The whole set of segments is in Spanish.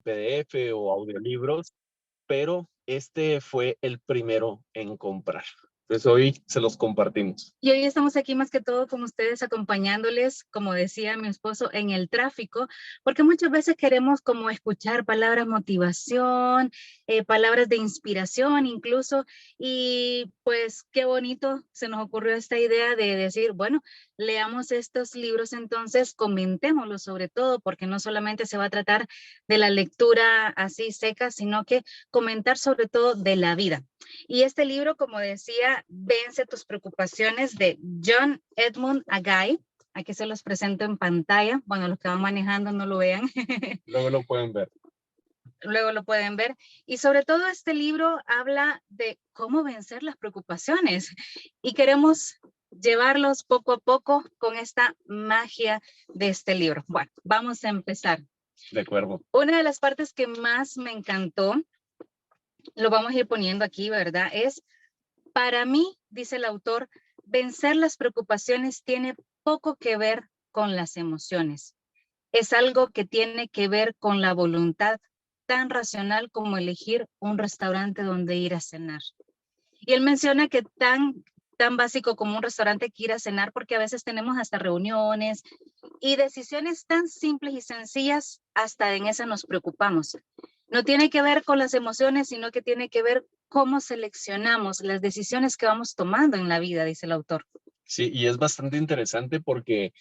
PDF o audiolibros, pero este fue el primero en comprar. Entonces hoy se los compartimos. Y hoy estamos aquí más que todo con ustedes acompañándoles, como decía mi esposo, en el tráfico, porque muchas veces queremos como escuchar palabras de motivación, palabras de inspiración incluso, y pues qué bonito se nos ocurrió esta idea de decir, bueno, leamos estos libros entonces, comentémoslos sobre todo, porque no solamente se va a tratar de la lectura así seca, sino que comentar sobre todo de la vida. Y este libro, como decía, Vence tus preocupaciones, de John Edmund Agay. Aquí se los presento en pantalla. Bueno, los que van manejando no lo vean. Luego lo pueden ver. Luego lo pueden ver. Y sobre todo este libro habla de cómo vencer las preocupaciones. Y queremos llevarlos poco a poco con esta magia de este libro. Bueno, vamos a empezar. De acuerdo. Una de las partes que más me encantó, lo vamos a ir poniendo aquí, ¿verdad? Es, para mí, dice el autor, vencer las preocupaciones tiene poco que ver con las emociones. Es algo que tiene que ver con la voluntad tan racional como elegir un restaurante donde ir a cenar. Y él menciona que tan básico como un restaurante que ir a cenar, porque a veces tenemos hasta reuniones y decisiones tan simples y sencillas, hasta en esas nos preocupamos. No tiene que ver con las emociones, sino que tiene que ver cómo seleccionamos las decisiones que vamos tomando en la vida, dice el autor. Sí, y es bastante interesante porque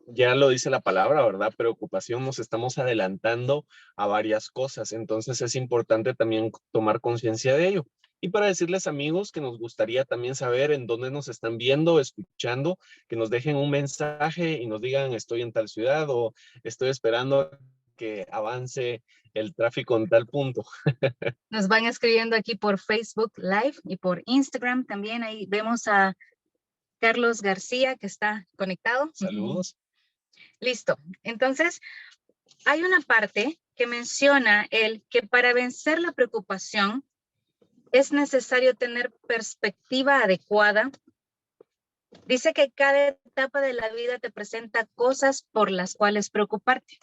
ya lo dice la palabra, ¿verdad? Preocupación, nos estamos adelantando a varias cosas, entonces es importante también tomar conciencia de ello. Y para decirles, amigos, que nos gustaría también saber en dónde nos están viendo, escuchando, que nos dejen un mensaje y nos digan estoy en tal ciudad o estoy esperando que avance el tráfico en tal punto. Nos van escribiendo aquí por Facebook Live y por Instagram también. Ahí vemos a Carlos García que está conectado. Saludos. Listo. Entonces, hay una parte que menciona él que para vencer la preocupación es necesario tener perspectiva adecuada. Dice que cada etapa de la vida te presenta cosas por las cuales preocuparte.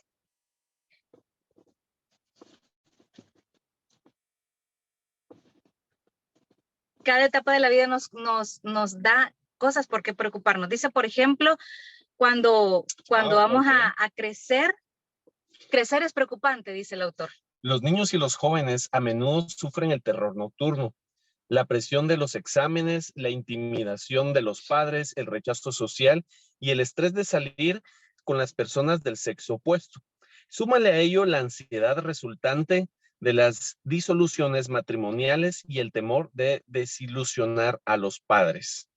Cada etapa de la vida nos da cosas por qué preocuparnos. Dice, por ejemplo, cuando vamos a crecer es preocupante, dice el autor. Los niños y los jóvenes a menudo sufren el terror nocturno, la presión de los exámenes, la intimidación de los padres, el rechazo social y el estrés de salir con las personas del sexo opuesto. Súmale a ello la ansiedad resultante de las disoluciones matrimoniales y el temor de desilusionar a los padres.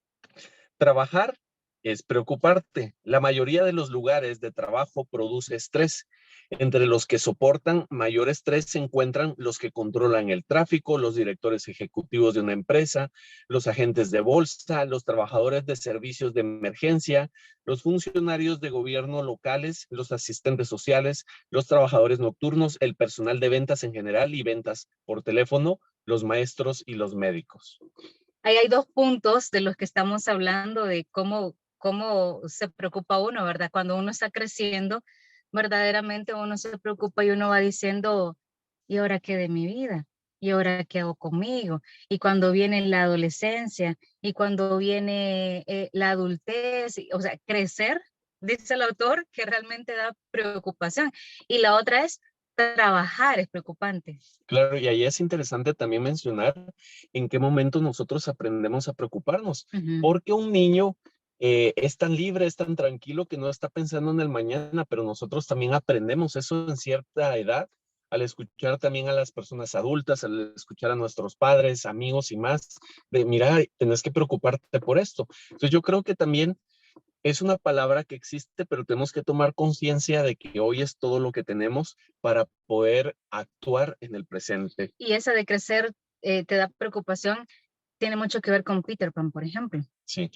Trabajar es preocuparte. La mayoría de los lugares de trabajo produce estrés. Entre los que soportan mayor estrés se encuentran los que controlan el tráfico, los directores ejecutivos de una empresa, los agentes de bolsa, los trabajadores de servicios de emergencia, los funcionarios de gobierno locales, los asistentes sociales, los trabajadores nocturnos, el personal de ventas en general y ventas por teléfono, los maestros y los médicos. Ahí hay dos puntos de los que estamos hablando, de cómo se preocupa uno, ¿verdad? Cuando uno está creciendo, verdaderamente uno se preocupa y uno va diciendo, ¿y ahora qué de mi vida? ¿Y ahora qué hago conmigo? Y cuando viene la adolescencia, y cuando viene la adultez, o sea, crecer, dice el autor, que realmente da preocupación. Y la otra es trabajar, es preocupante. Claro, y ahí es interesante también mencionar en qué momento nosotros aprendemos a preocuparnos, porque un niño es tan libre, es tan tranquilo que no está pensando en el mañana, pero nosotros también aprendemos eso en cierta edad, al escuchar también a las personas adultas, al escuchar a nuestros padres, amigos y más, de mira, tenés que preocuparte por esto. Entonces yo creo que también es una palabra que existe, pero tenemos que tomar conciencia de que hoy es todo lo que tenemos para poder actuar en el presente. Y esa de crecer te da preocupación, tiene mucho que ver con Peter Pan, por ejemplo. Sí.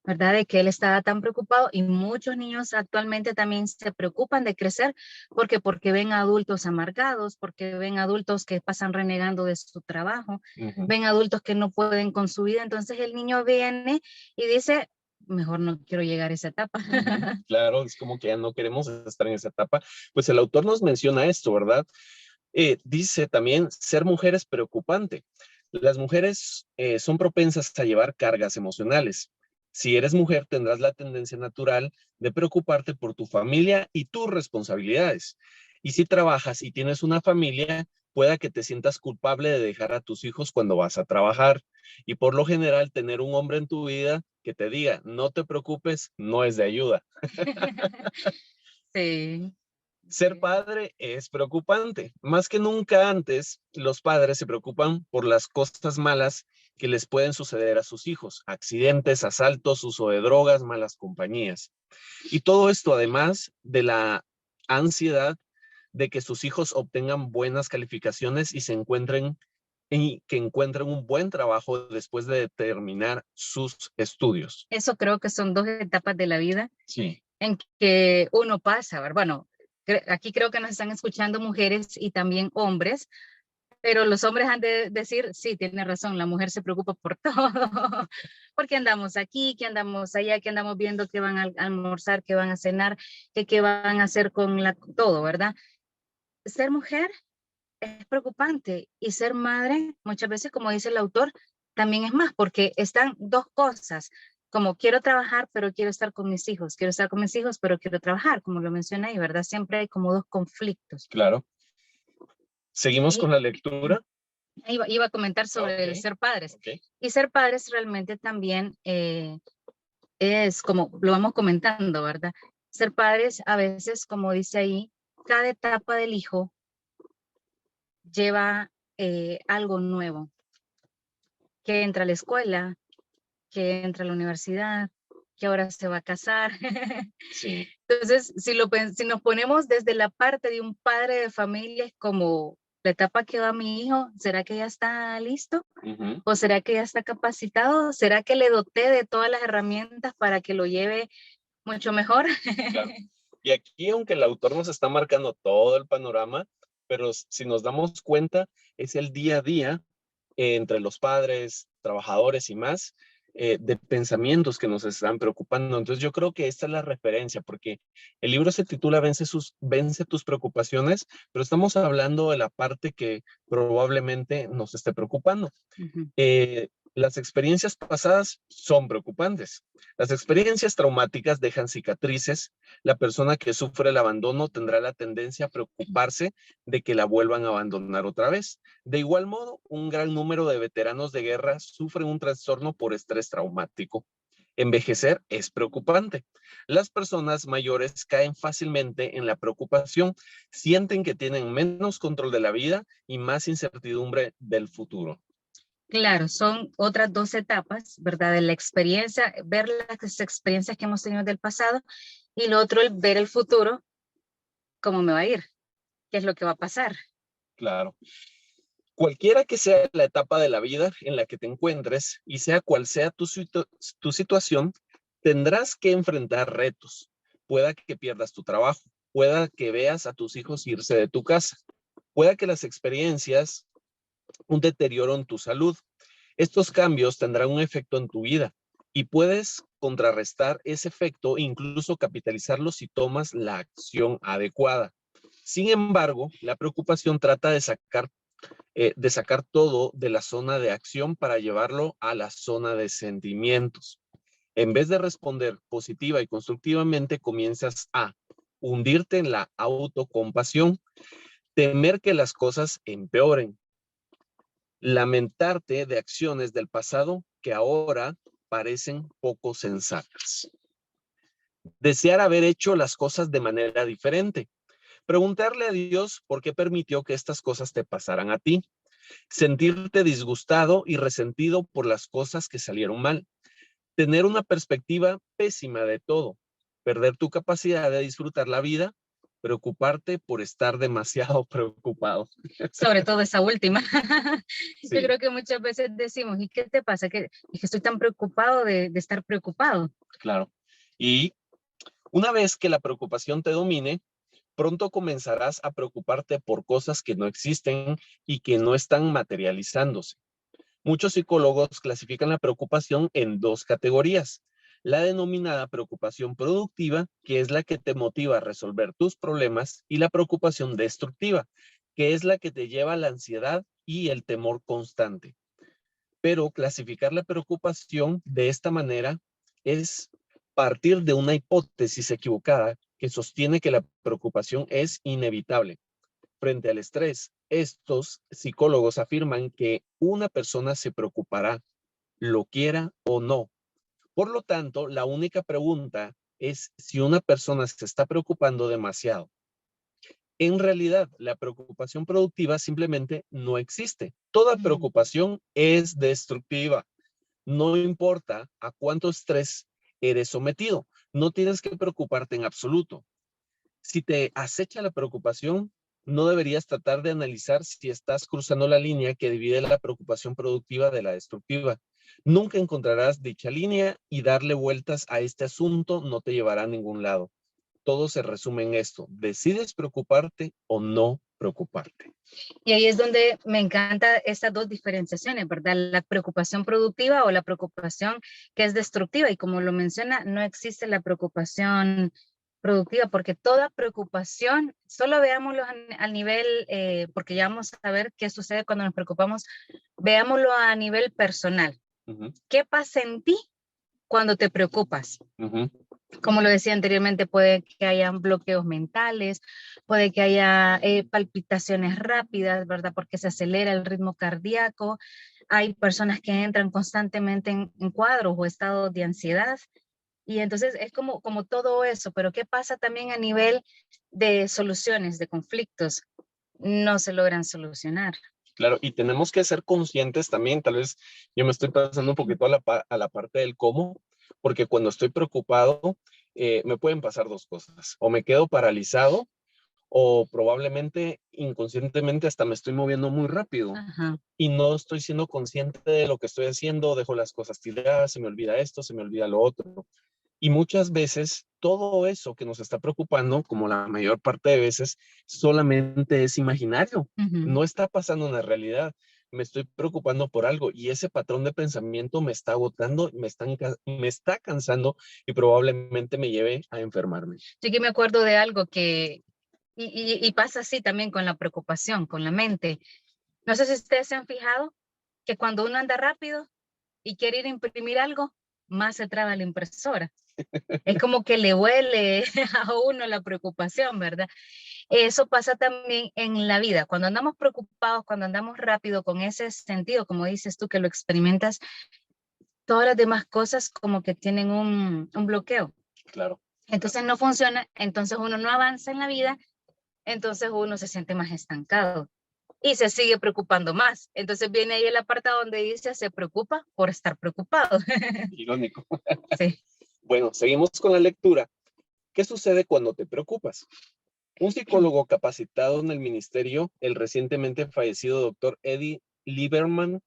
¿Verdad? De que él estaba tan preocupado, y muchos niños actualmente también se preocupan de crecer porque ven adultos amargados, porque ven adultos que pasan renegando de su trabajo, ven adultos que no pueden con su vida. Entonces el niño viene y dice, mejor no quiero llegar a esa etapa. Claro, es como que ya no queremos estar en esa etapa. Pues el autor nos menciona esto, ¿verdad? Dice también, ser mujer es preocupante. Las mujeres son propensas a llevar cargas emocionales. Si eres mujer, tendrás la tendencia natural de preocuparte por tu familia y tus responsabilidades. Y si trabajas y tienes una familia, pueda que te sientas culpable de dejar a tus hijos cuando vas a trabajar. Y por lo general, tener un hombre en tu vida que te diga, no te preocupes, no es de ayuda. Sí, Ser sí. padre es preocupante. Más que nunca antes, los padres se preocupan por las cosas malas que les pueden suceder a sus hijos. Accidentes, asaltos, uso de drogas, malas compañías. Y todo esto además de la ansiedad de que sus hijos obtengan buenas calificaciones y que encuentren un buen trabajo después de terminar sus estudios. Eso creo que son dos etapas de la vida Sí, en que uno pasa, ¿verdad? Bueno, aquí creo que nos están escuchando mujeres y también hombres, pero los hombres han de decir, sí, tiene razón, la mujer se preocupa por todo, porque andamos aquí, que andamos allá, que andamos viendo que van a almorzar, que van a cenar, que qué van a hacer con todo, ¿verdad? Ser mujer es preocupante y ser madre, muchas veces, como dice el autor, también es más, porque están dos cosas, como quiero trabajar, pero quiero estar con mis hijos, quiero estar con mis hijos, pero quiero trabajar, como lo menciona ahí, ¿verdad? Siempre hay como dos conflictos. claro. Seguimos Y con la lectura. iba a comentar Ok, sobre el ser padres. ok. Y ser padres realmente también es como lo vamos comentando, ¿verdad? Ser padres a veces, como dice ahí, cada etapa del hijo lleva algo nuevo, que entra a la escuela, que entra a la universidad, que ahora se va a casar. Sí. Entonces, si nos ponemos desde la parte de un padre de familia, es como la etapa que va mi hijo, ¿será que ya está listo? Ujú, ¿O será que ya está capacitado? ¿Será que le doté de todas las herramientas para que lo lleve mucho mejor? claro. Y aquí, aunque el autor nos está marcando todo el panorama, pero si nos damos cuenta, es el día a día entre los padres, trabajadores y más, de pensamientos que nos están preocupando. Entonces yo creo que esta es la referencia, porque el libro se titula Vence tus preocupaciones, pero estamos hablando de la parte que probablemente nos esté preocupando. Ujú. Las experiencias pasadas son preocupantes. Las experiencias traumáticas dejan cicatrices. La persona que sufre el abandono tendrá la tendencia a preocuparse de que la vuelvan a abandonar otra vez. De igual modo, un gran número de veteranos de guerra sufren un trastorno por estrés traumático. Envejecer es preocupante. Las personas mayores caen fácilmente en la preocupación, sienten que tienen menos control de la vida y más incertidumbre del futuro. Claro, son otras dos etapas, ¿verdad? De la experiencia, ver las experiencias que hemos tenido del pasado y lo otro, el ver el futuro, cómo me va a ir, qué es lo que va a pasar. Claro. Cualquiera que sea la etapa de la vida en la que te encuentres y sea cual sea tu situación, tendrás que enfrentar retos. Pueda que pierdas tu trabajo, pueda que veas a tus hijos irse de tu casa, pueda que las experiencias, un deterioro en tu salud. Estos cambios tendrán un efecto en tu vida y puedes contrarrestar ese efecto e incluso capitalizarlo si tomas la acción adecuada. Sin embargo, la preocupación trata de sacar todo de la zona de acción para llevarlo a la zona de sentimientos. En vez de responder positiva y constructivamente, comienzas a hundirte en la autocompasión, temer que las cosas empeoren, lamentarte de acciones del pasado que ahora parecen poco sensatas, desear haber hecho las cosas de manera diferente, preguntarle a Dios por qué permitió que estas cosas te pasaran a ti, sentirte disgustado y resentido por las cosas que salieron mal, tener una perspectiva pésima de todo, perder tu capacidad de disfrutar la vida, preocuparte por estar demasiado preocupado. Sobre todo esa última. Yo Sí, creo que muchas veces decimos, ¿y qué te pasa? Es que estoy tan preocupado de estar preocupado. claro. Y una vez que la preocupación te domine, pronto comenzarás a preocuparte por cosas que no existen y que no están materializándose. Muchos psicólogos clasifican la preocupación en dos categorías. La denominada preocupación productiva, que es la que te motiva a resolver tus problemas, y la preocupación destructiva, que es la que te lleva a la ansiedad y el temor constante. Pero clasificar la preocupación de esta manera es partir de una hipótesis equivocada que sostiene que la preocupación es inevitable. Frente al estrés, estos psicólogos afirman que una persona se preocupará, lo quiera o no. Por lo tanto, la única pregunta es si una persona se está preocupando demasiado. En realidad, la preocupación productiva simplemente no existe. Toda preocupación es destructiva. No importa a cuánto estrés eres sometido. No tienes que preocuparte en absoluto. Si te acecha la preocupación, no deberías tratar de analizar si estás cruzando la línea que divide la preocupación productiva de la destructiva. Nunca encontrarás dicha línea y darle vueltas a este asunto no te llevará a ningún lado. Todo se resume en esto. ¿Decides preocuparte o no preocuparte? Y ahí es donde me encanta estas dos diferenciaciones, ¿verdad? La preocupación productiva o la preocupación que es destructiva. Y como lo menciona, no existe la preocupación productiva, porque toda preocupación, solo veámoslo al nivel, porque ya vamos a ver qué sucede cuando nos preocupamos, veámoslo a nivel personal. ¿Qué pasa en ti cuando te preocupas? Como lo decía anteriormente, puede que haya bloqueos mentales, puede que haya palpitaciones rápidas, ¿verdad? Porque se acelera el ritmo cardíaco. Hay personas que entran constantemente en cuadros o estados de ansiedad. Y entonces es como todo eso, pero ¿qué pasa también a nivel de soluciones, de conflictos? No se logran solucionar. Claro, y tenemos que ser conscientes también, tal vez yo me estoy pasando un poquito a la parte del cómo, porque cuando estoy preocupado, me pueden pasar dos cosas. O me quedo paralizado o probablemente inconscientemente hasta me estoy moviendo muy rápido. Ajá. Y no estoy siendo consciente de lo que estoy haciendo, dejo las cosas tiradas, se me olvida esto, se me olvida lo otro. Y muchas veces todo eso que nos está preocupando, como la mayor parte de veces, solamente es imaginario. No está pasando en la realidad. Me estoy preocupando por algo y ese patrón de pensamiento me está agotando, me está cansando y probablemente me lleve a enfermarme. Sí que me acuerdo de algo que, y pasa así también con la preocupación, con la mente. No sé si ustedes se han fijado que cuando uno anda rápido y quiere ir a imprimir algo, más se traba la impresora. Es como que le huele a uno la preocupación, ¿verdad? Eso pasa también en la vida. Cuando andamos preocupados, cuando andamos rápido con ese sentido, como dices tú que lo experimentas, todas las demás cosas como que tienen un bloqueo. Claro. Entonces no funciona, entonces uno no avanza en la vida, entonces uno se siente más estancado y se sigue preocupando más. Entonces viene ahí el apartado donde dice se preocupa por estar preocupado. Irónico. Sí. Bueno, seguimos con la lectura. ¿Qué sucede cuando te preocupas? Un psicólogo capacitado en el ministerio, el recientemente fallecido doctor Eddie Lieberman,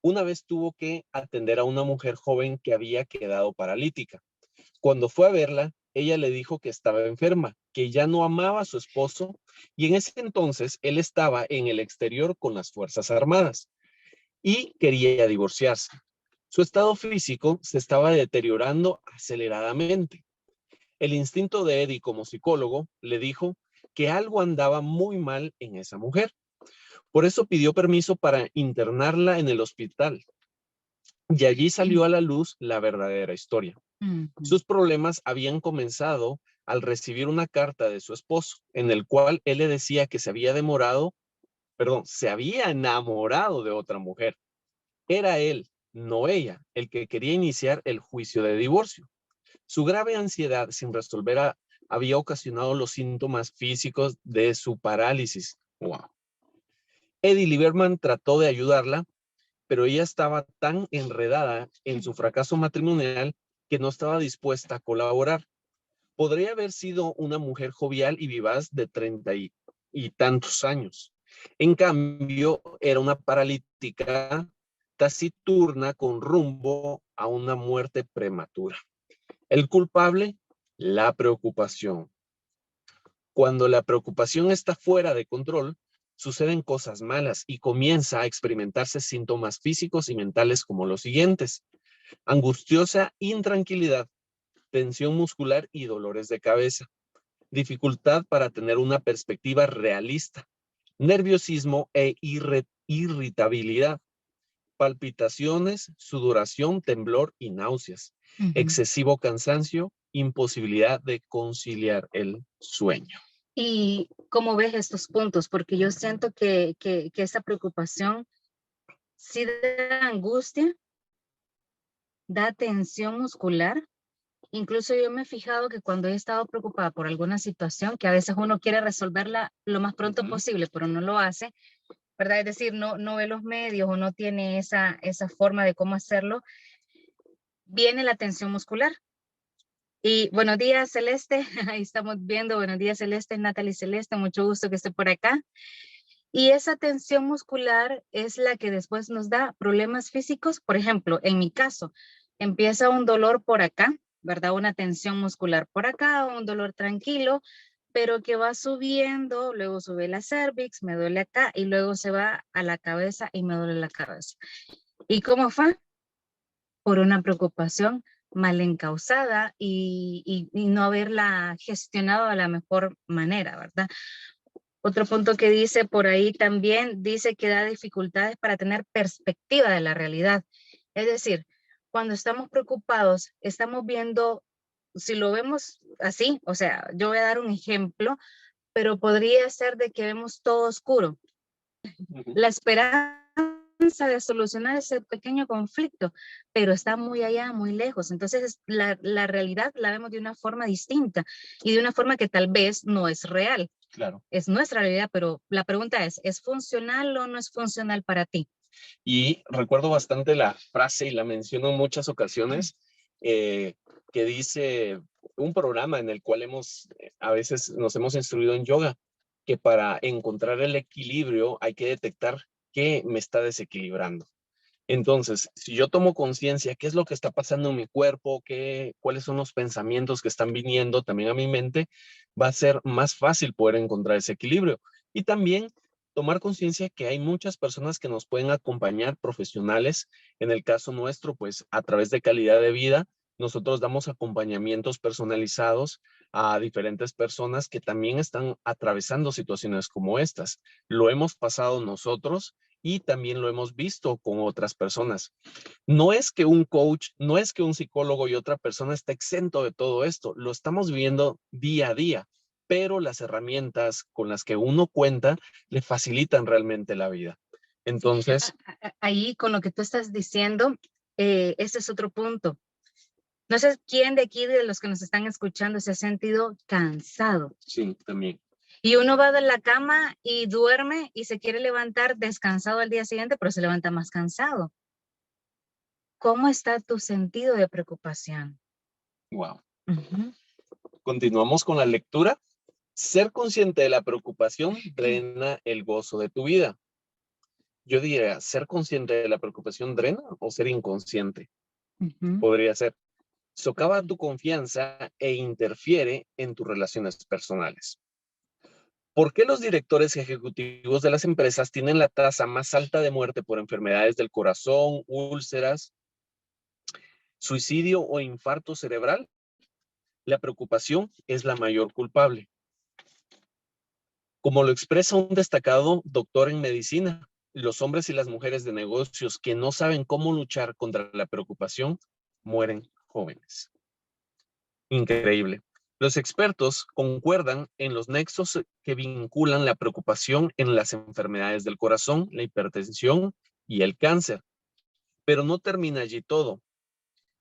una vez tuvo que atender a una mujer joven que había quedado paralítica. Cuando fue a verla, ella le dijo que estaba enferma, que ya no amaba a su esposo y en ese entonces él estaba en el exterior con las Fuerzas Armadas y quería divorciarse. Su estado físico se estaba deteriorando aceleradamente. El instinto de Eddie como psicólogo le dijo que algo andaba muy mal en esa mujer. Por eso pidió permiso para internarla en el hospital. Y allí salió a la luz la verdadera historia. Sus problemas habían comenzado al recibir una carta de su esposo, en el cual él le decía que se había enamorado de otra mujer. Era él, no ella, el que quería iniciar el juicio de divorcio. Su grave ansiedad sin resolver había ocasionado los síntomas físicos de su parálisis. Wow. Eddie Lieberman trató de ayudarla, pero ella estaba tan enredada en su fracaso matrimonial que no estaba dispuesta a colaborar. Podría haber sido una mujer jovial y vivaz de 30 y tantos años. En cambio, era una paralítica taciturna con rumbo a una muerte prematura. El culpable, la preocupación. Cuando la preocupación está fuera de control, suceden cosas malas y comienza a experimentarse síntomas físicos y mentales como los siguientes: angustiosa intranquilidad, tensión muscular y dolores de cabeza, dificultad para tener una perspectiva realista, nerviosismo e irritabilidad, palpitaciones, sudoración, temblor y náuseas, excesivo cansancio, imposibilidad de conciliar el sueño. ¿Y cómo ves estos puntos? Porque yo siento que esa preocupación sí da angustia, da tensión muscular. Incluso yo me he fijado que cuando he estado preocupada por alguna situación, que a veces uno quiere resolverla lo más pronto posible, pero no lo hace, ¿verdad? Es decir, no ve los medios o no tiene esa forma de cómo hacerlo, viene la tensión muscular. Y buenos días, Celeste. Ahí estamos viendo. Buenos días, Celeste. Natalie Celeste. Mucho gusto que esté por acá. Y esa tensión muscular es la que después nos da problemas físicos. Por ejemplo, en mi caso, empieza un dolor por acá, ¿verdad? Una tensión muscular por acá, un dolor tranquilo, pero que va subiendo, luego sube la cervix, me duele acá, y luego se va a la cabeza y me duele la cabeza. ¿Y cómo fue? Por una preocupación mal encausada y no haberla gestionado de la mejor manera, ¿verdad? Otro punto que dice por ahí también, dice que da dificultades para tener perspectiva de la realidad. Es decir, cuando estamos preocupados, estamos viendo, si lo vemos así, o sea, yo voy a dar un ejemplo, pero podría ser de que vemos todo oscuro. La esperanza de solucionar ese pequeño conflicto, pero está muy allá, muy lejos. Entonces, la realidad la vemos de una forma distinta y de una forma que tal vez no es real. Claro. Es nuestra realidad, pero la pregunta ¿es funcional o no es funcional para ti? Y recuerdo bastante la frase y la menciono en muchas ocasiones, que dice un programa en el cual a veces nos hemos instruido en yoga, que para encontrar el equilibrio hay que detectar qué me está desequilibrando. Entonces, si yo tomo conciencia, qué es lo que está pasando en mi cuerpo, cuáles son los pensamientos que están viniendo también a mi mente, va a ser más fácil poder encontrar ese equilibrio. Y también tomar conciencia que hay muchas personas que nos pueden acompañar, profesionales. En el caso nuestro, pues a través de calidad de vida, nosotros damos acompañamientos personalizados a diferentes personas que también están atravesando situaciones como estas. Lo hemos pasado nosotros y también lo hemos visto con otras personas. No es que un coach, no es que un psicólogo y otra persona esté exento de todo esto, lo estamos viviendo día a día, pero las herramientas con las que uno cuenta le facilitan realmente la vida. Entonces, ahí con lo que tú estás diciendo, ese es otro punto. No sé quién de aquí, de los que nos están escuchando, se ha sentido cansado. Sí, también. Y uno va de la cama y duerme y se quiere levantar descansado al día siguiente, pero se levanta más cansado. ¿Cómo está tu sentido de preocupación? Wow. Continuamos con la lectura. Ser consciente de la preocupación drena el gozo de tu vida. Yo diría, ¿ser consciente de la preocupación drena o ser inconsciente? Podría ser. Socava tu confianza e interfiere en tus relaciones personales. ¿Por qué los directores ejecutivos de las empresas tienen la tasa más alta de muerte por enfermedades del corazón, úlceras, suicidio o infarto cerebral? La preocupación es la mayor culpable. Como lo expresa un destacado doctor en medicina, los hombres y las mujeres de negocios que no saben cómo luchar contra la preocupación mueren jóvenes. Increíble. Los expertos concuerdan en los nexos que vinculan la preocupación en las enfermedades del corazón, la hipertensión y el cáncer. Pero no termina allí todo.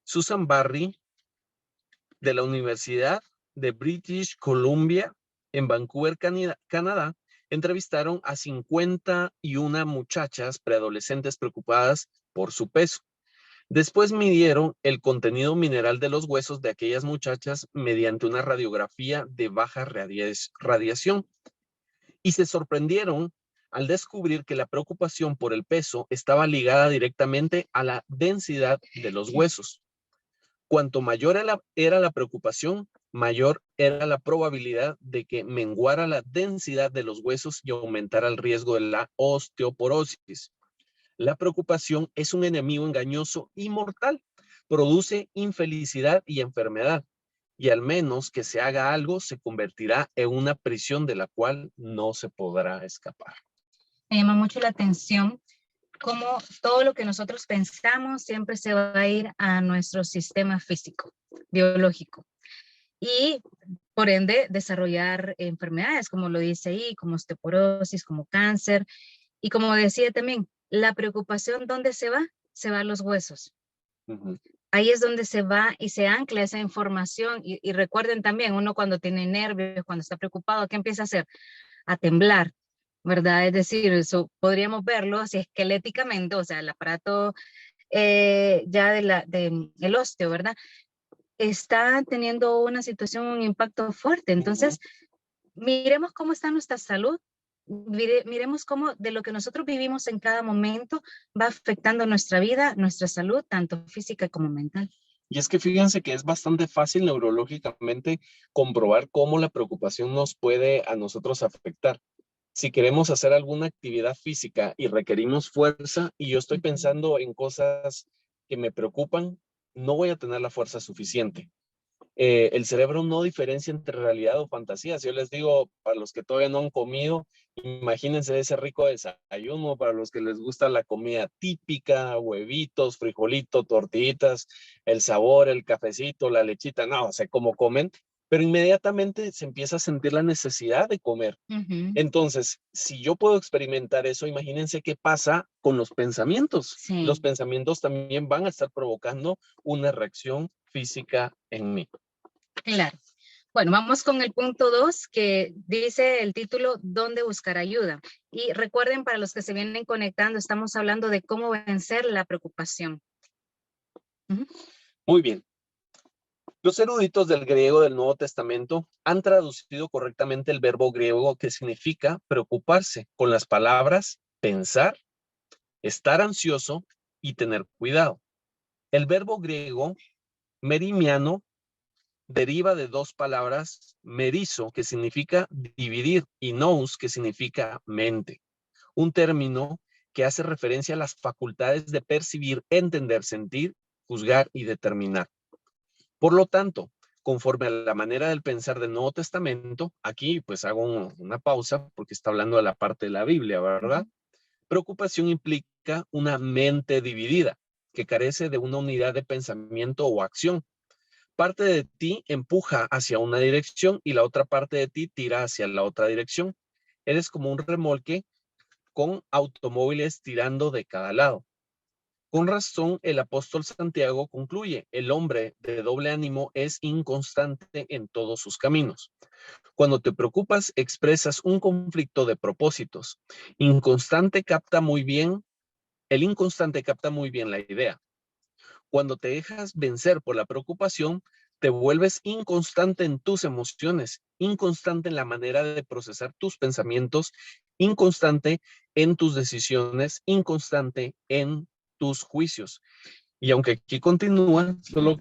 Susan Barry, de la Universidad de British Columbia, en Vancouver, Canadá, entrevistaron a 51 muchachas preadolescentes preocupadas por su peso. Después midieron el contenido mineral de los huesos de aquellas muchachas mediante una radiografía de baja radiación y se sorprendieron al descubrir que la preocupación por el peso estaba ligada directamente a la densidad de los huesos. Cuanto mayor era la preocupación, mayor era la probabilidad de que menguara la densidad de los huesos y aumentara el riesgo de la osteoporosis. La preocupación es un enemigo engañoso y mortal. Produce infelicidad y enfermedad. Y al menos que se haga algo, se convertirá en una prisión de la cual no se podrá escapar. Me llama mucho la atención cómo todo lo que nosotros pensamos siempre se va a ir a nuestro sistema físico, biológico. Y por ende desarrollar enfermedades, como lo dice ahí, como osteoporosis, como cáncer. Y como decía también, la preocupación, ¿dónde se va? Se va a los huesos. Ahí es donde se va y se ancla esa información. Y recuerden también, uno cuando tiene nervios, cuando está preocupado, ¿qué empieza a hacer? A temblar, ¿verdad? Es decir, eso podríamos verlo así esqueléticamente, o sea, el aparato ya el osteo, ¿verdad? Está teniendo una situación, un impacto fuerte. Entonces, miremos cómo está nuestra salud, miremos cómo de lo que nosotros vivimos en cada momento va afectando nuestra vida, nuestra salud, tanto física como mental. Y es que fíjense que es bastante fácil neurológicamente comprobar cómo la preocupación nos puede a nosotros afectar. Si queremos hacer alguna actividad física y requerimos fuerza y yo estoy pensando en cosas que me preocupan, no voy a tener la fuerza suficiente. El cerebro no diferencia entre realidad o fantasía. Si yo les digo, para los que todavía no han comido, imagínense ese rico desayuno, para los que les gusta la comida típica, huevitos, frijolito, tortillitas, el sabor, el cafecito, la lechita, no sé cómo comen, pero inmediatamente se empieza a sentir la necesidad de comer. Entonces, si yo puedo experimentar eso, imagínense qué pasa con los pensamientos. Sí. Los pensamientos también van a estar provocando una reacción física en mí. Claro. Bueno, vamos con el punto 2 que dice el título, ¿dónde buscar ayuda? Y recuerden, para los que se vienen conectando, estamos hablando de cómo vencer la preocupación. Muy bien. Los eruditos del griego del Nuevo Testamento han traducido correctamente el verbo griego que significa preocuparse con las palabras pensar, estar ansioso y tener cuidado. El verbo griego merimiano deriva de dos palabras, merizo, que significa dividir, y nous, que significa mente. Un término que hace referencia a las facultades de percibir, entender, sentir, juzgar y determinar. Por lo tanto, conforme a la manera del pensar del Nuevo Testamento, aquí pues hago una pausa porque está hablando de la parte de la Biblia, ¿verdad? Preocupación implica una mente dividida, que carece de una unidad de pensamiento o acción. Parte de ti empuja hacia una dirección y la otra parte de ti tira hacia la otra dirección. Eres como un remolque con automóviles tirando de cada lado. Con razón, el apóstol Santiago concluye, el hombre de doble ánimo es inconstante en todos sus caminos. Cuando te preocupas, expresas un conflicto de propósitos. El inconstante capta muy bien la idea. Cuando te dejas vencer por la preocupación, te vuelves inconstante en tus emociones, inconstante en la manera de procesar tus pensamientos, inconstante en tus decisiones, inconstante en tus juicios. Y aunque aquí continúa, solo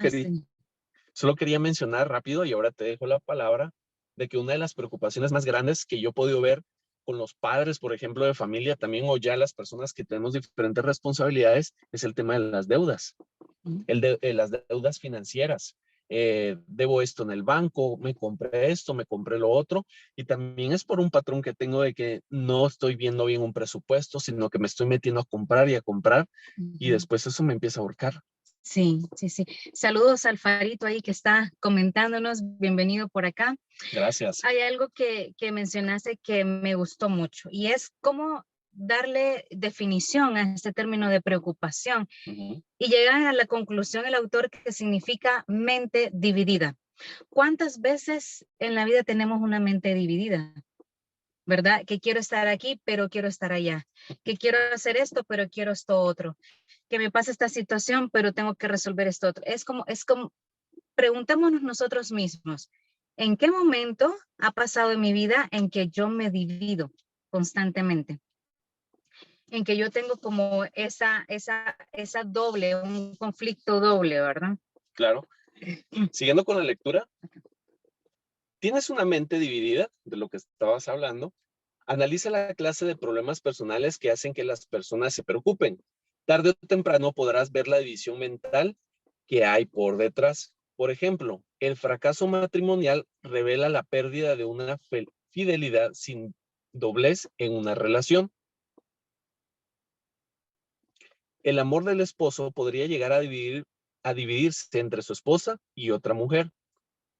quería mencionar rápido, y ahora te dejo la palabra, de que una de las preocupaciones más grandes que yo he podido ver con los padres, por ejemplo, de familia, también o ya las personas que tenemos diferentes responsabilidades, es el tema de las deudas, las deudas financieras. Debo esto en el banco, me compré esto, me compré lo otro, y también es por un patrón que tengo de que no estoy viendo bien un presupuesto, sino que me estoy metiendo a comprar y a comprar, y después eso me empieza a ahorcar. Sí, sí, sí. Saludos al Farito ahí que está comentándonos. Bienvenido por acá. Gracias. Hay algo que mencionaste que me gustó mucho y es cómo darle definición a este término de preocupación. Y llegan a la conclusión el autor que significa mente dividida. ¿Cuántas veces en la vida tenemos una mente dividida? ¿Verdad? Que quiero estar aquí, pero quiero estar allá. Que quiero hacer esto, pero quiero esto otro. Que me pasa esta situación, pero tengo que resolver esto otro. Es como, preguntémonos nosotros mismos, ¿en qué momento ha pasado en mi vida en que yo me divido constantemente? En que yo tengo como esa doble, un conflicto doble, ¿verdad? Claro. Siguiendo con la lectura, tienes una mente dividida, de lo que estabas hablando. Analiza la clase de problemas personales que hacen que las personas se preocupen. Tarde o temprano podrás ver la división mental que hay por detrás. Por ejemplo, el fracaso matrimonial revela la pérdida de una fidelidad sin doblez en una relación. El amor del esposo podría llegar a dividirse entre su esposa y otra mujer.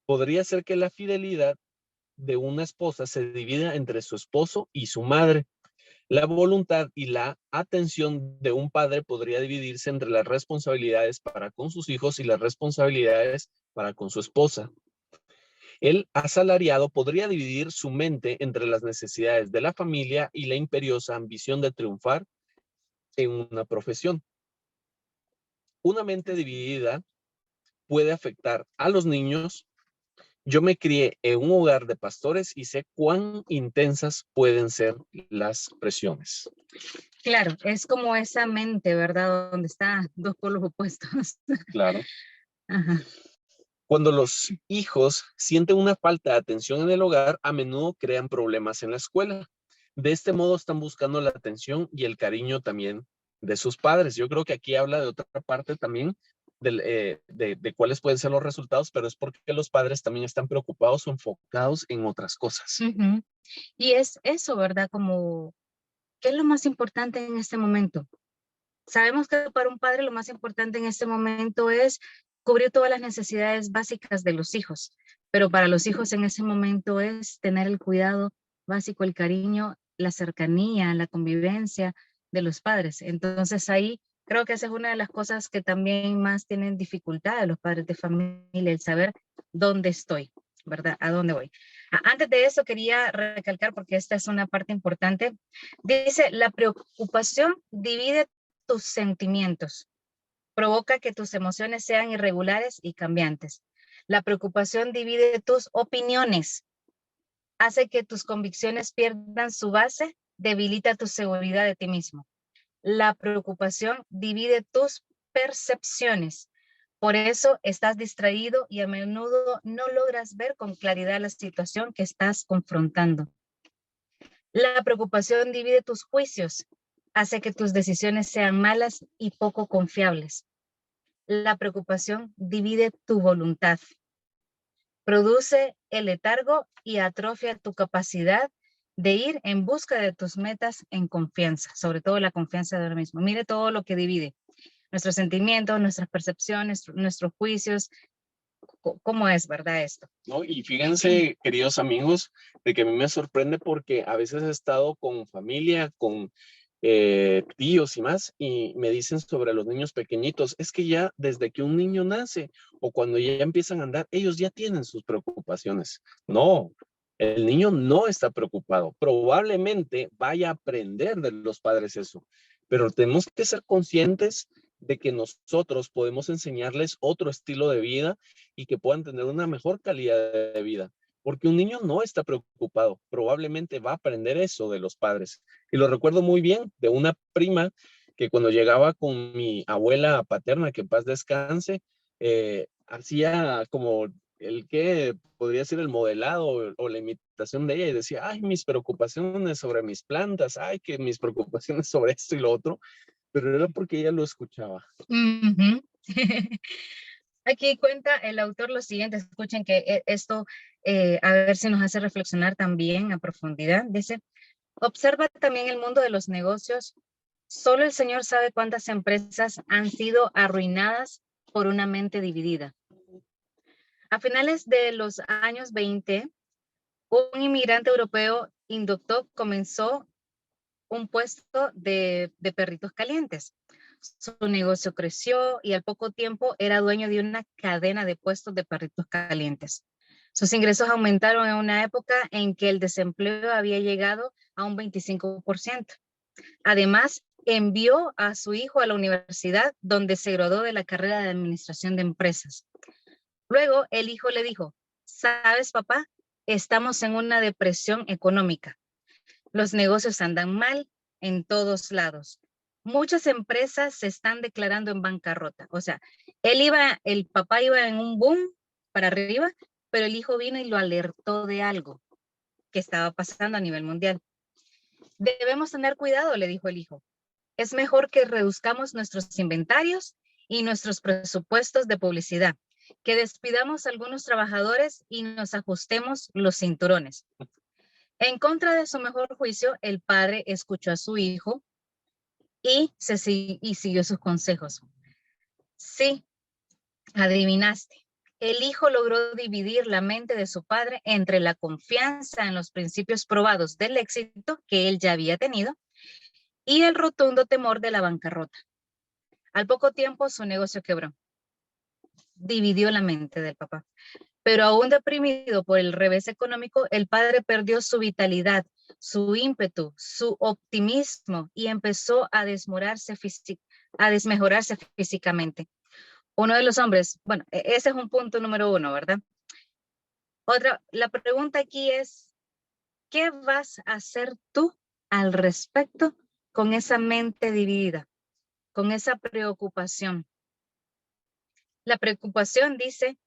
Podría ser que la fidelidad de una esposa se divida entre su esposo y su madre. La voluntad y la atención de un padre podría dividirse entre las responsabilidades para con sus hijos y las responsabilidades para con su esposa. El asalariado podría dividir su mente entre las necesidades de la familia y la imperiosa ambición de triunfar en una profesión. Una mente dividida puede afectar a los niños. Yo me crié en un hogar de pastores y sé cuán intensas pueden ser las presiones. Claro, es como esa mente, ¿verdad? Donde están dos polos opuestos. Claro. Ajá. Cuando los hijos sienten una falta de atención en el hogar, a menudo crean problemas en la escuela. De este modo están buscando la atención y el cariño también de sus padres. Yo creo que aquí habla de otra parte también de cuáles pueden ser los resultados, pero es porque los padres también están preocupados o enfocados en otras cosas. Ujú. Y es eso, ¿verdad? Como, ¿qué es lo más importante en este momento? Sabemos que para un padre lo más importante en este momento es cubrir todas las necesidades básicas de los hijos, pero para los hijos en ese momento es tener el cuidado básico, el cariño, la cercanía, la convivencia de los padres. Entonces ahí creo que esa es una de las cosas que también más tienen dificultad los padres de familia, el saber dónde estoy, ¿verdad? ¿A dónde voy? Antes de eso quería recalcar, porque esta es una parte importante, dice, la preocupación divide tus sentimientos, provoca que tus emociones sean irregulares y cambiantes. La preocupación divide tus opiniones, hace que tus convicciones pierdan su base, debilita tu seguridad de ti mismo. La preocupación divide tus percepciones. Por eso estás distraído y a menudo no logras ver con claridad la situación que estás confrontando. La preocupación divide tus juicios, hace que tus decisiones sean malas y poco confiables. La preocupación divide tu voluntad, produce el letargo y atrofia tu capacidad de ir en busca de tus metas en confianza, sobre todo la confianza de uno mismo. Mire todo lo que divide, nuestros sentimientos, nuestras percepciones, nuestros juicios, cómo es, ¿verdad? Esto. ¿No? Y fíjense, queridos amigos, de que a mí me sorprende porque a veces he estado con familia, con tíos y más, y me dicen sobre los niños pequeñitos, es que ya desde que un niño nace o cuando ya empiezan a andar, ellos ya tienen sus preocupaciones. No, el niño no está preocupado. Probablemente vaya a aprender de los padres eso, pero tenemos que ser conscientes de que nosotros podemos enseñarles otro estilo de vida y que puedan tener una mejor calidad de vida. Porque un niño no está preocupado, probablemente va a aprender eso de los padres. Y lo recuerdo muy bien de una prima que cuando llegaba con mi abuela paterna, que en paz descanse, hacía como el que podría ser el modelado o la imitación de ella y decía, ay, mis preocupaciones sobre mis plantas, ay, que mis preocupaciones sobre esto y lo otro, pero era porque ella lo escuchaba. Uh-huh. Aquí cuenta el autor lo siguiente, escuchen que esto a ver si nos hace reflexionar también a profundidad. Dice, observa también el mundo de los negocios. Solo el Señor sabe cuántas empresas han sido arruinadas por una mente dividida. A finales de los años 20, un inmigrante europeo inductor comenzó un puesto de perritos calientes. Su negocio creció y al poco tiempo era dueño de una cadena de puestos de perritos calientes. Sus ingresos aumentaron en una época en que el desempleo había llegado a un 25%. Además, envió a su hijo a la universidad donde se graduó de la carrera de administración de empresas. Luego el hijo le dijo, ¿sabes, papá? Estamos en una depresión económica. Los negocios andan mal en todos lados. Muchas empresas se están declarando en bancarrota. O sea, el papá iba en un boom para arriba, pero el hijo vino y lo alertó de algo que estaba pasando a nivel mundial. Debemos tener cuidado, le dijo el hijo. Es mejor que reduzcamos nuestros inventarios y nuestros presupuestos de publicidad, que despidamos a algunos trabajadores y nos ajustemos los cinturones. En contra de su mejor juicio, el padre escuchó a su hijo y siguió sus consejos. Sí, adivinaste. El hijo logró dividir la mente de su padre entre la confianza en los principios probados del éxito que él ya había tenido y el rotundo temor de la bancarrota. Al poco tiempo su negocio quebró. Dividió la mente del papá. Pero aún deprimido por el revés económico, el padre perdió su vitalidad, su ímpetu, su optimismo y empezó a desmejorarse físicamente. Uno de los hombres, bueno, ese es un punto número uno, ¿verdad? La pregunta aquí es, ¿qué vas a hacer tú al respecto con esa mente dividida, con esa preocupación? La preocupación, dice,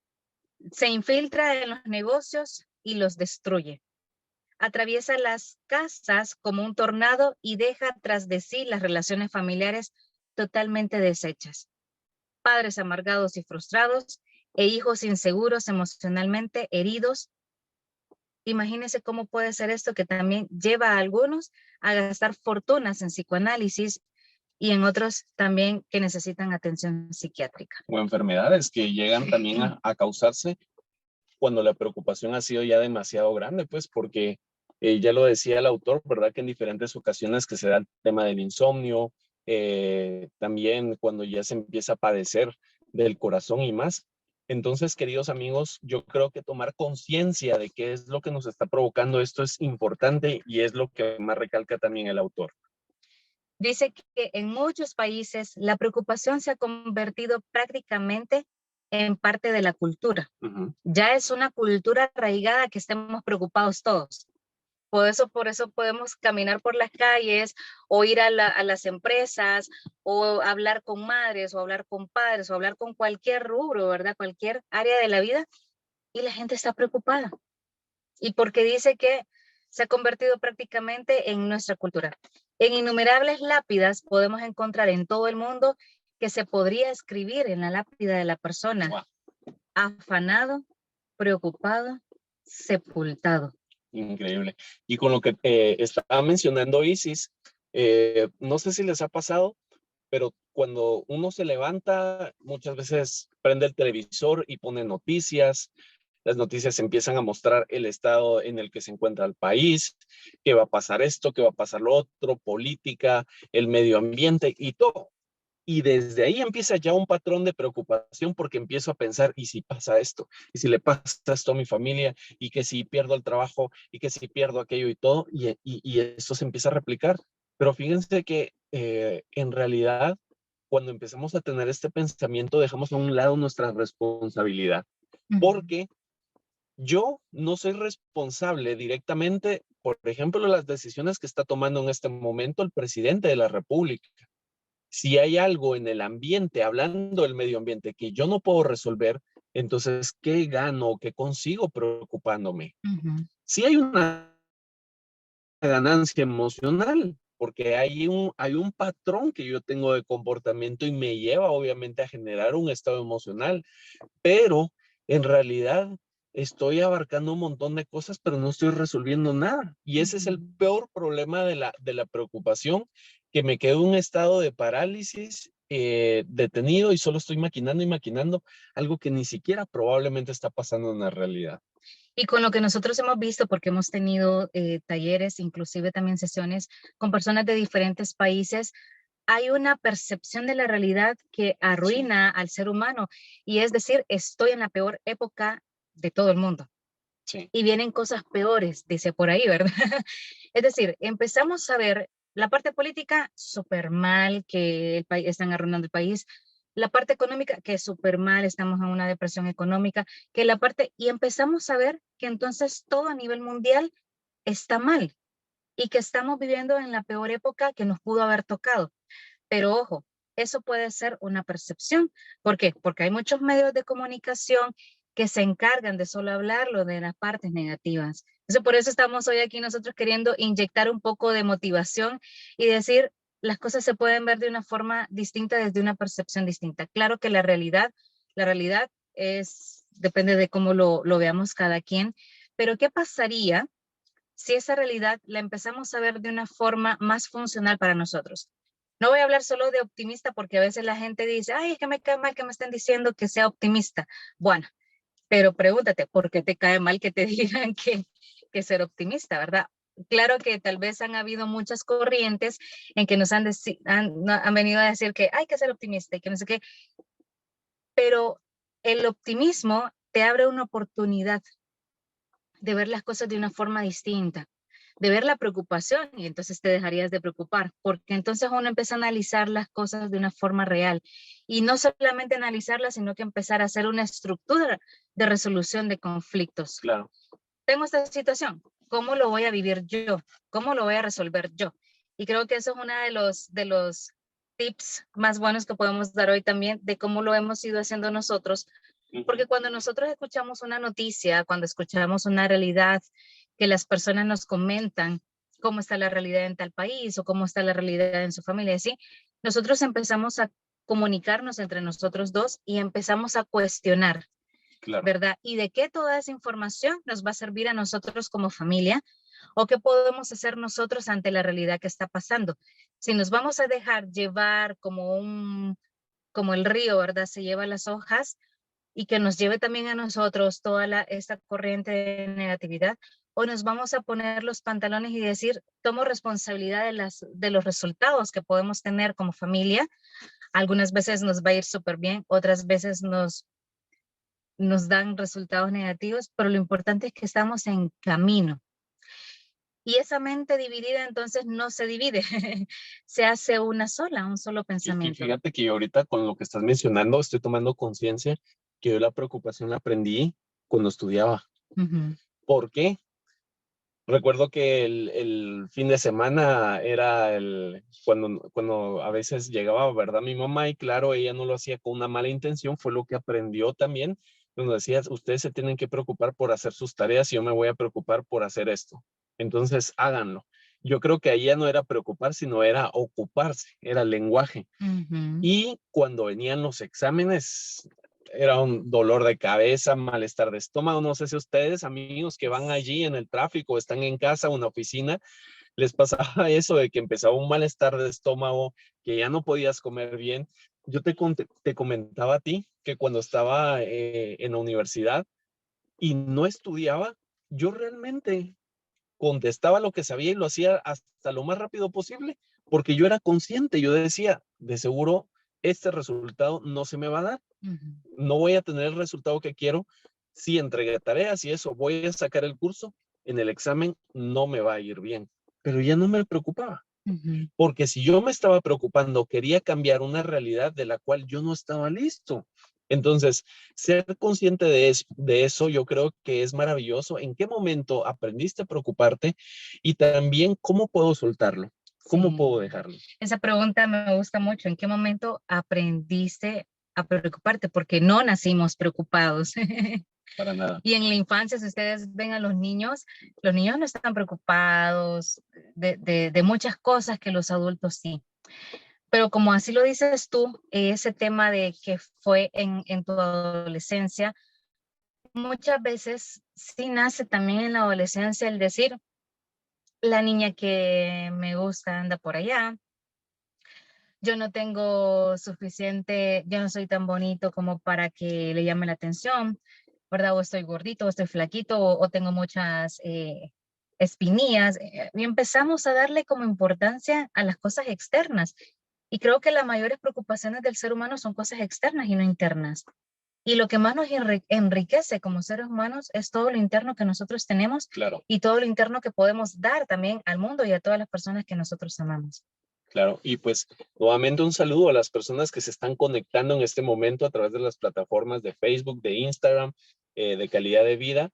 se infiltra en los negocios y los destruye. Atraviesa las casas como un tornado y deja tras de sí las relaciones familiares totalmente deshechas. Padres amargados y frustrados e hijos inseguros emocionalmente heridos. Imagínense cómo puede ser esto que también lleva a algunos a gastar fortunas en psicoanálisis y en otros también que necesitan atención psiquiátrica. O enfermedades que llegan también a causarse cuando la preocupación ha sido ya demasiado grande, pues porque ya lo decía el autor, ¿verdad? Que en diferentes ocasiones que se da el tema del insomnio, también cuando ya se empieza a padecer del corazón y más. Entonces, queridos amigos, yo creo que tomar conciencia de qué es lo que nos está provocando esto es importante y es lo que más recalca también el autor. Dice que en muchos países la preocupación se ha convertido prácticamente en parte de la cultura. Ya es una cultura arraigada que estemos preocupados todos. Por eso podemos caminar por las calles o ir a las empresas o hablar con madres o hablar con padres o hablar con cualquier rubro, ¿verdad? Cualquier área de la vida y la gente está preocupada. Y porque dice que se ha convertido prácticamente en nuestra cultura. En innumerables lápidas podemos encontrar en todo el mundo que se podría escribir en la lápida de la persona. Wow. Afanado, preocupado, sepultado. Increíble. Y con lo que estaba mencionando Isis, no sé si les ha pasado, pero cuando uno se levanta, muchas veces prende el televisor y pone noticias. Las noticias empiezan a mostrar el estado en el que se encuentra el país, qué va a pasar esto, qué va a pasar lo otro, política, el medio ambiente y todo. Y desde ahí empieza ya un patrón de preocupación porque empiezo a pensar, ¿y si pasa esto? ¿Y si le pasa esto a mi familia? ¿Y que si pierdo el trabajo? ¿Y que si pierdo aquello y todo? Y esto se empieza a replicar. Pero fíjense que en realidad, cuando empezamos a tener este pensamiento, dejamos a un lado nuestra responsabilidad. Porque yo no soy responsable directamente, por ejemplo, de las decisiones que está tomando en este momento el presidente de la República. Si hay algo en el ambiente, hablando del medio ambiente, que yo no puedo resolver, entonces, ¿qué gano? ¿Qué consigo preocupándome? Sí hay una ganancia emocional, porque hay un patrón que yo tengo de comportamiento y me lleva obviamente a generar un estado emocional, pero en realidad estoy abarcando un montón de cosas, pero no estoy resolviendo nada. Y ese es el peor problema de la preocupación, que me quedo en un estado de parálisis, detenido y solo estoy maquinando y maquinando algo que ni siquiera probablemente está pasando en la realidad. Y con lo que nosotros hemos visto, porque hemos tenido talleres, inclusive también sesiones con personas de diferentes países, hay una percepción de la realidad que arruina al ser humano. Y es decir, estoy en la peor época de todo el mundo. Sí. Y vienen cosas peores, dice por ahí, ¿verdad? Es decir, empezamos a ver la parte política súper mal, que el país, están arruinando el país. La parte económica, que es súper mal, estamos en una depresión económica, que la parte, y empezamos a ver que entonces todo a nivel mundial está mal y que estamos viviendo en la peor época que nos pudo haber tocado. Pero ojo, eso puede ser una percepción. ¿Por qué? Porque hay muchos medios de comunicación que se encargan de solo hablarlo de las partes negativas. Entonces, por eso estamos hoy aquí nosotros queriendo inyectar un poco de motivación y decir, las cosas se pueden ver de una forma distinta, desde una percepción distinta. Claro que la realidad depende de cómo lo veamos cada quien, pero ¿qué pasaría si esa realidad la empezamos a ver de una forma más funcional para nosotros? No voy a hablar solo de optimista porque a veces la gente dice, ay, es que me cae mal que me estén diciendo que sea optimista. Bueno, pero pregúntate, ¿por qué te cae mal que te digan que ser optimista, verdad? Claro que tal vez han habido muchas corrientes en que nos han venido a decir que hay que ser optimista y que no sé qué, pero el optimismo te abre una oportunidad de ver las cosas de una forma distinta, de ver la preocupación y entonces te dejarías de preocupar, porque entonces uno empieza a analizar las cosas de una forma real y no solamente analizarlas, sino que empezar a hacer una estructura de resolución de conflictos. Claro. Tengo esta situación, ¿cómo lo voy a vivir yo? ¿Cómo lo voy a resolver yo? Y creo que eso es uno de los tips más buenos que podemos dar hoy también de cómo lo hemos ido haciendo nosotros. Porque cuando nosotros escuchamos una noticia, cuando escuchamos una realidad, que las personas nos comentan cómo está la realidad en tal país o cómo está la realidad en su familia, ¿sí? Nosotros empezamos a comunicarnos entre nosotros dos y empezamos a cuestionar. Claro. ¿Verdad? ¿Y de qué toda esa información nos va a servir a nosotros como familia? ¿O qué podemos hacer nosotros ante la realidad que está pasando? Si nos vamos a dejar llevar como el río, ¿verdad? Se lleva las hojas y que nos lleve también a nosotros toda esta corriente de negatividad, o nos vamos a poner los pantalones y decir, tomo responsabilidad de los resultados que podemos tener como familia. Algunas veces nos va a ir súper bien, otras veces nos dan resultados negativos, pero lo importante es que estamos en camino. Y esa mente dividida entonces no se divide, se hace una sola, un solo pensamiento. Y fíjate que yo ahorita con lo que estás mencionando estoy tomando conciencia que yo la preocupación la aprendí cuando estudiaba. ¿Por qué? Recuerdo que el fin de semana era cuando a veces llegaba, ¿verdad? Mi mamá, y claro, ella no lo hacía con una mala intención, fue lo que aprendió también. Nos decía, ustedes se tienen que preocupar por hacer sus tareas y yo me voy a preocupar por hacer esto. Entonces, háganlo. Yo creo que ahí ya no era preocupar, sino era ocuparse, era el lenguaje. Y cuando venían los exámenes, era un dolor de cabeza, malestar de estómago. No sé si ustedes, amigos que van allí en el tráfico, están en casa o en la oficina, les pasaba eso de que empezaba un malestar de estómago, que ya no podías comer bien. Yo te comentaba a ti que cuando estaba en la universidad y no estudiaba, yo realmente contestaba lo que sabía y lo hacía hasta lo más rápido posible, porque yo era consciente, yo decía, de seguro este resultado no se me va a dar, no voy a tener el resultado que quiero, si entregué tareas y eso, voy a sacar el curso, en el examen no me va a ir bien, pero ya no me preocupaba, porque si yo me estaba preocupando, quería cambiar una realidad de la cual yo no estaba listo. Entonces, ser consciente de eso, yo creo que es maravilloso. ¿En qué momento aprendiste a preocuparte? Y también, ¿cómo puedo soltarlo? ¿Cómo puedo dejarlo? Esa pregunta me gusta mucho. ¿En qué momento aprendiste a preocuparte? Porque no nacimos preocupados. Para nada. Y en la infancia, si ustedes ven a los niños no están preocupados de muchas cosas que los adultos sí. Pero como así lo dices tú, ese tema de que fue en tu adolescencia, muchas veces sí nace también en la adolescencia el decir, la niña que me gusta anda por allá, yo no tengo suficiente, yo no soy tan bonito como para que le llame la atención, ¿verdad? O estoy gordito, o estoy flaquito, o tengo muchas espinillas. Y empezamos a darle como importancia a las cosas externas. Y creo que las mayores preocupaciones del ser humano son cosas externas y no internas. Y lo que más nos enriquece como seres humanos es todo lo interno que nosotros tenemos. Claro. Y todo lo interno que podemos dar también al mundo y a todas las personas que nosotros amamos. Claro, y pues nuevamente un saludo a las personas que se están conectando en este momento a través de las plataformas de Facebook, de Instagram, de calidad de vida.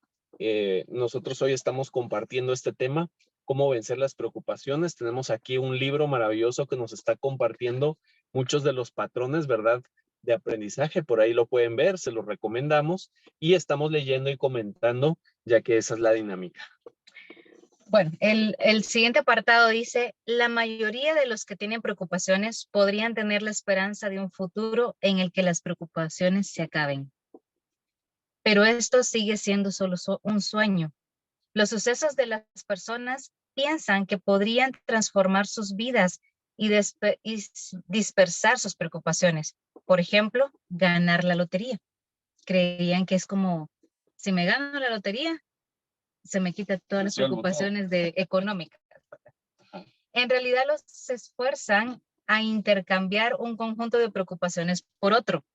Nosotros hoy estamos compartiendo este tema, cómo vencer las preocupaciones. Tenemos aquí un libro maravilloso que nos está compartiendo muchos de los patrones, ¿verdad?, de aprendizaje. Por ahí lo pueden ver, se los recomendamos y estamos leyendo y comentando, ya que esa es la dinámica. Bueno, el siguiente apartado dice, la mayoría de los que tienen preocupaciones podrían tener la esperanza de un futuro en el que las preocupaciones se acaben. Pero esto sigue siendo solo un sueño. Los sucesos de las personas piensan que podrían transformar sus vidas dispersar sus preocupaciones. Por ejemplo, ganar la lotería. Creían que es como, si me gano la lotería, se me quitan todas las preocupaciones económicas. En realidad se esfuerzan a intercambiar un conjunto de preocupaciones por otro.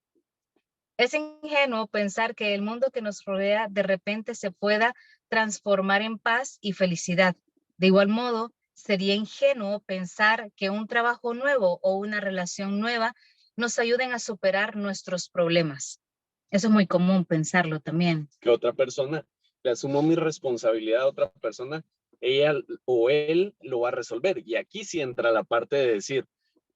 Es ingenuo pensar que el mundo que nos rodea de repente se pueda transformar en paz y felicidad. De igual modo, sería ingenuo pensar que un trabajo nuevo o una relación nueva nos ayuden a superar nuestros problemas. Eso es muy común pensarlo también. Que otra persona, le asumo mi responsabilidad a otra persona, ella o él lo va a resolver. Y aquí sí entra la parte de decir,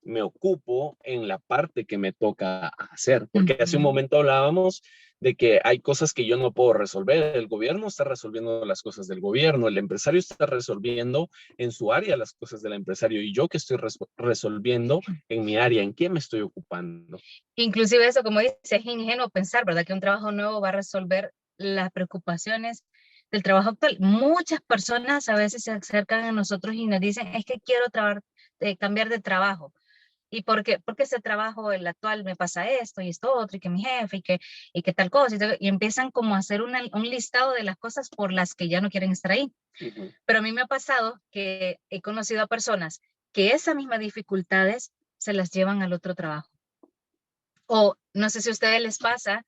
me ocupo en la parte que me toca hacer. Porque hace un momento hablábamos de que hay cosas que yo no puedo resolver. El gobierno está resolviendo las cosas del gobierno, el empresario está resolviendo en su área las cosas del empresario y yo que estoy resolviendo en mi área, ¿en qué me estoy ocupando? Inclusive eso, como dice, es ingenuo pensar, ¿verdad? Que un trabajo nuevo va a resolver las preocupaciones del trabajo actual. Muchas personas a veces se acercan a nosotros y nos dicen, es que quiero cambiar de trabajo. ¿Y por qué? Porque ese trabajo, el actual, me pasa esto y esto otro, y que mi jefe, y que tal cosa, y empiezan como a hacer un listado de las cosas por las que ya no quieren estar ahí. Pero a mí me ha pasado que he conocido a personas que esas mismas dificultades se las llevan al otro trabajo. O no sé si a ustedes les pasa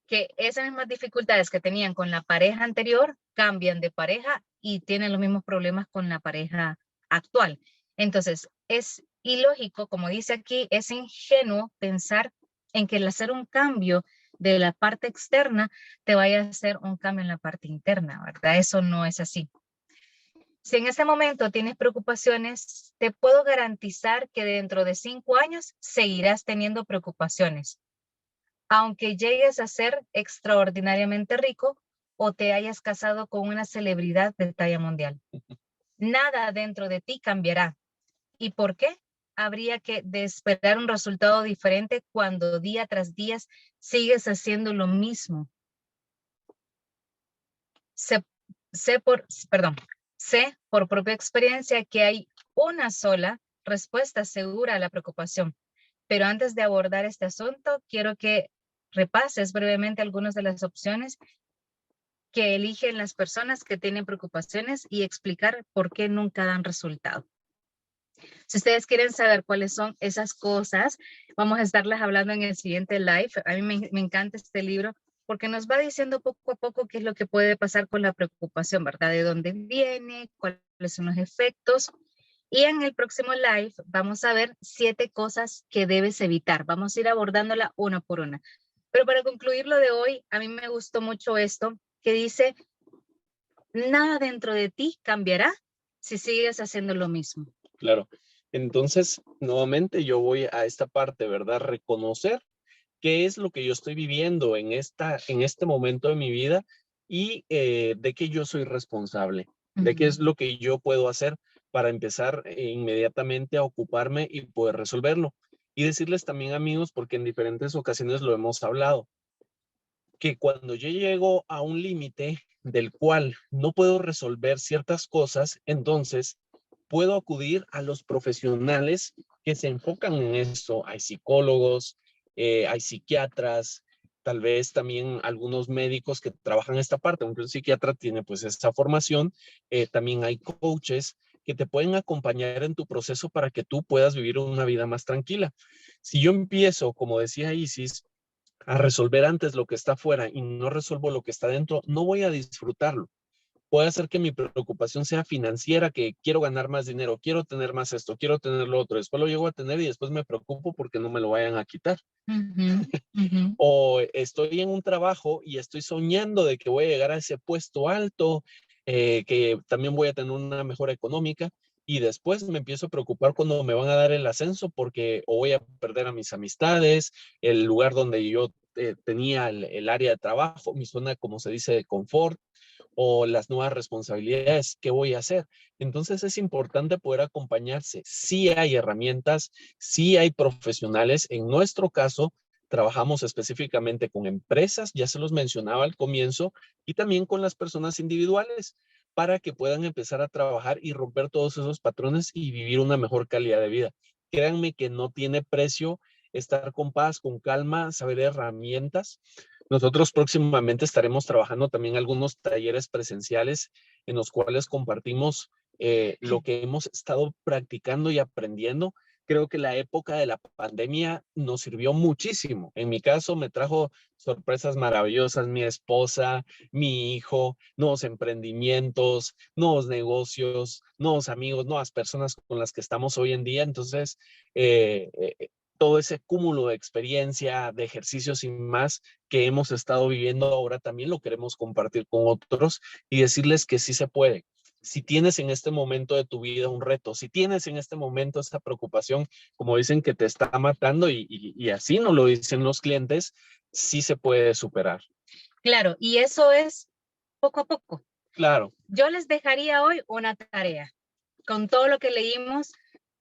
que esas mismas dificultades que tenían con la pareja anterior cambian de pareja y tienen los mismos problemas con la pareja actual. Entonces, es ilógico, como dice aquí, es ingenuo pensar en que el hacer un cambio de la parte externa te vaya a hacer un cambio en la parte interna, ¿verdad? Eso no es así. Si en este momento tienes preocupaciones, te puedo garantizar que dentro de 5 años seguirás teniendo preocupaciones. Aunque llegues a ser extraordinariamente rico o te hayas casado con una celebridad de talla mundial. Nada dentro de ti cambiará. ¿Y por qué? Habría que esperar un resultado diferente cuando día tras día sigues haciendo lo mismo. Sé por propia experiencia que hay una sola respuesta segura a la preocupación. Pero antes de abordar este asunto, quiero que repases brevemente algunas de las opciones que eligen las personas que tienen preocupaciones y explicar por qué nunca dan resultado. Si ustedes quieren saber cuáles son esas cosas, vamos a estarles hablando en el siguiente live. A mí me encanta este libro porque nos va diciendo poco a poco qué es lo que puede pasar con la preocupación, ¿verdad? De dónde viene, cuáles son los efectos. Y en el próximo live vamos a ver 7 cosas que debes evitar. Vamos a ir abordándola una por una. Pero para concluir lo de hoy, a mí me gustó mucho esto que dice, nada dentro de ti cambiará si sigues haciendo lo mismo. Claro. Entonces, nuevamente yo voy a esta parte, ¿verdad? Reconocer qué es lo que yo estoy viviendo en este momento de mi vida y de qué yo soy responsable, de qué es lo que yo puedo hacer para empezar inmediatamente a ocuparme y poder resolverlo. Y decirles también, amigos, porque en diferentes ocasiones lo hemos hablado, que cuando yo llego a un límite del cual no puedo resolver ciertas cosas, entonces puedo acudir a los profesionales que se enfocan en esto. Hay psicólogos, hay psiquiatras, tal vez también algunos médicos que trabajan esta parte, aunque un psiquiatra tiene pues esta formación, también hay coaches que te pueden acompañar en tu proceso para que tú puedas vivir una vida más tranquila. Si yo empiezo, como decía Isis, a resolver antes lo que está afuera y no resuelvo lo que está dentro, no voy a disfrutarlo. Puede ser que mi preocupación sea financiera, que quiero ganar más dinero, quiero tener más esto, quiero tener lo otro. Después lo llego a tener y después me preocupo porque no me lo vayan a quitar. O estoy en un trabajo y estoy soñando de que voy a llegar a ese puesto alto, que también voy a tener una mejora económica y después me empiezo a preocupar cuando me van a dar el ascenso porque o voy a perder a mis amistades, el lugar donde yo tenía el área de trabajo, mi zona, como se dice, de confort, o las nuevas responsabilidades, ¿qué voy a hacer? Entonces es importante poder acompañarse. Sí hay herramientas, sí hay profesionales. En nuestro caso, trabajamos específicamente con empresas, ya se los mencionaba al comienzo, y también con las personas individuales para que puedan empezar a trabajar y romper todos esos patrones y vivir una mejor calidad de vida. créanme que no tiene precio estar con paz, con calma, saber herramientas. Nosotros próximamente estaremos trabajando también algunos talleres presenciales en los cuales compartimos lo que hemos estado practicando y aprendiendo. Creo que la época de la pandemia nos sirvió muchísimo. En mi caso me trajo sorpresas maravillosas, mi esposa, mi hijo, nuevos emprendimientos, nuevos negocios, nuevos amigos, nuevas personas con las que estamos hoy en día. Entonces, eh, eh, todo ese cúmulo de experiencia, de ejercicios y más que hemos estado viviendo ahora también lo queremos compartir con otros y decirles que sí se puede. Si tienes en este momento de tu vida un reto, si tienes en este momento esta preocupación, como dicen que te está matando y así nos lo dicen los clientes, sí se puede superar. Claro, y eso es poco a poco. Claro. Yo les dejaría hoy una tarea. Con todo lo que leímos,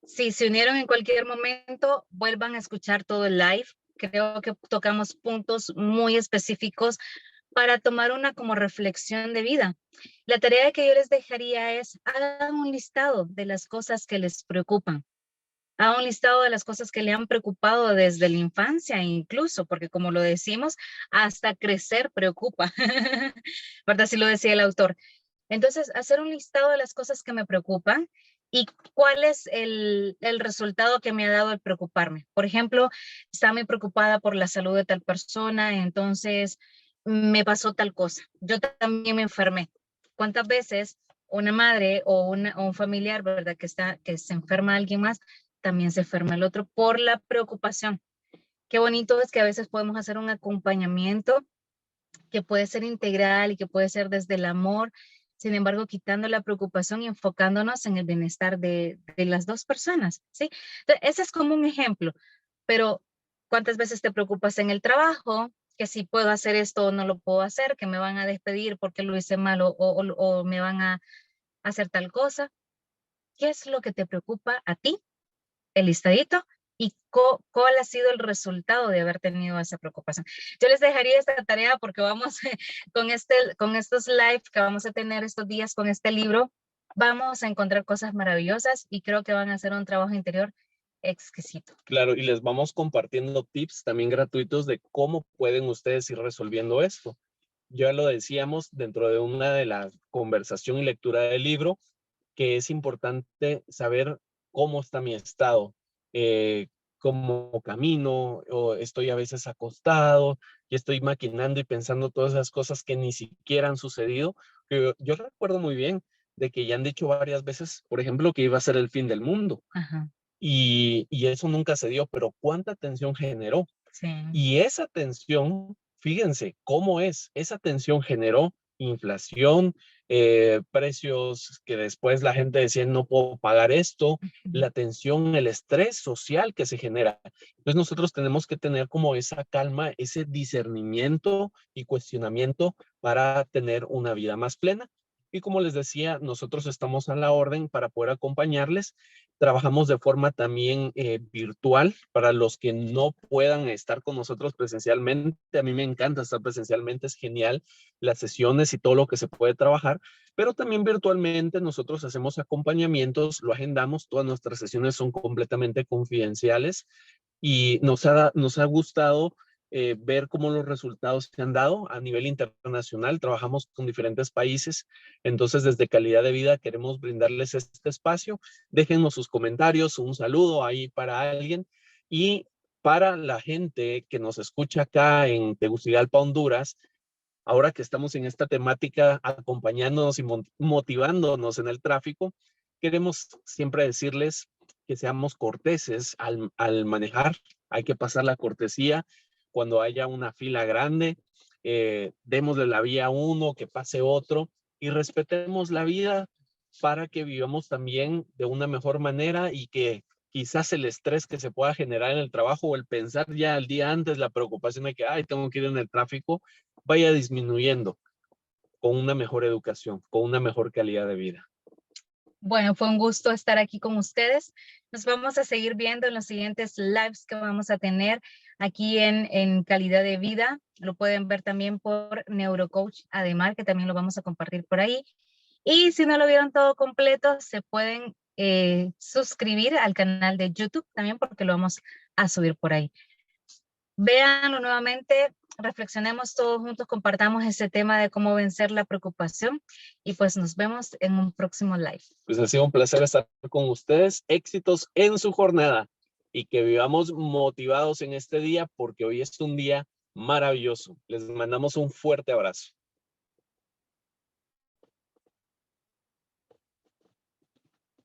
si se unieron en cualquier momento, vuelvan a escuchar todo el live. Creo que tocamos puntos muy específicos para tomar una como reflexión de vida. La tarea que yo les dejaría es, hagan un listado de las cosas que les preocupan. Hagan un listado de las cosas que le han preocupado desde la infancia, incluso, porque como lo decimos, hasta crecer preocupa. ¿Verdad? Así lo decía el autor. Entonces, hacer un listado de las cosas que me preocupan y cuál es el resultado que me ha dado el preocuparme. Por ejemplo, estaba muy preocupada por la salud de tal persona, entonces me pasó tal cosa. Yo también me enfermé. ¿Cuántas veces una madre o un familiar, verdad, que se enferma alguien más, también se enferma el otro por la preocupación? Qué bonito es que a veces podemos hacer un acompañamiento que puede ser integral y que puede ser desde el amor, sin embargo, quitando la preocupación y enfocándonos en el bienestar de las dos personas, ¿sí? Entonces, ese es como un ejemplo, pero ¿cuántas veces te preocupas en el trabajo? Que si puedo hacer esto o no lo puedo hacer, que me van a despedir porque lo hice mal o me van a hacer tal cosa. ¿Qué es lo que te preocupa a ti? El listadito y cuál ha sido el resultado de haber tenido esa preocupación. Yo les dejaría esta tarea porque vamos con estos live que vamos a tener estos días con este libro, vamos a encontrar cosas maravillosas y creo que van a hacer un trabajo interior exquisito. Claro, y les vamos compartiendo tips también gratuitos de cómo pueden ustedes ir resolviendo esto. Ya lo decíamos dentro de una de la conversación y lectura del libro, que es importante saber cómo está mi estado, cómo camino, o estoy a veces acostado y estoy maquinando y pensando todas esas cosas que ni siquiera han sucedido. Yo recuerdo muy bien de que ya han dicho varias veces, por ejemplo, que iba a ser el fin del mundo. Ajá, Y eso nunca se dio, pero ¿cuánta tensión generó? sí. Y esa tensión, fíjense cómo es, esa tensión generó inflación, precios que después la gente decía no puedo pagar esto, la tensión, el estrés social que se genera. Entonces nosotros tenemos que tener como esa calma, ese discernimiento y cuestionamiento para tener una vida más plena. Y como les decía, nosotros estamos a la orden para poder acompañarles. Trabajamos de forma también virtual para los que no puedan estar con nosotros presencialmente. A mí me encanta estar presencialmente, es genial las sesiones y todo lo que se puede trabajar, pero también virtualmente nosotros hacemos acompañamientos, lo agendamos, todas nuestras sesiones son completamente confidenciales y nos ha gustado ver cómo los resultados se han dado a nivel internacional. Trabajamos con diferentes países, entonces desde Calidad de Vida queremos brindarles este espacio. Déjenos sus comentarios, un saludo ahí para alguien y para la gente que nos escucha acá en Tegucigalpa, Honduras, ahora que estamos en esta temática acompañándonos y motivándonos en el tráfico, queremos siempre decirles que seamos corteses al manejar. Hay que pasar la cortesía cuando haya una fila grande. Démosle la vía a uno, que pase otro y respetemos la vida para que vivamos también de una mejor manera y que quizás el estrés que se pueda generar en el trabajo o el pensar ya el día antes, la preocupación de que, ay, tengo que ir en el tráfico, vaya disminuyendo con una mejor educación, con una mejor calidad de vida. Bueno, fue un gusto estar aquí con ustedes. Nos vamos a seguir viendo en los siguientes lives que vamos a tener aquí en Calidad de Vida. Lo pueden ver también por Neurocoach Ademar, que también lo vamos a compartir por ahí. Y si no lo vieron todo completo, se pueden suscribir al canal de YouTube también porque lo vamos a subir por ahí. Véanlo nuevamente, reflexionemos todos juntos, compartamos ese tema de cómo vencer la preocupación y pues nos vemos en un próximo live. Pues ha sido un placer estar con ustedes. Éxitos en su jornada y que vivamos motivados en este día porque hoy es un día maravilloso. Les mandamos un fuerte abrazo.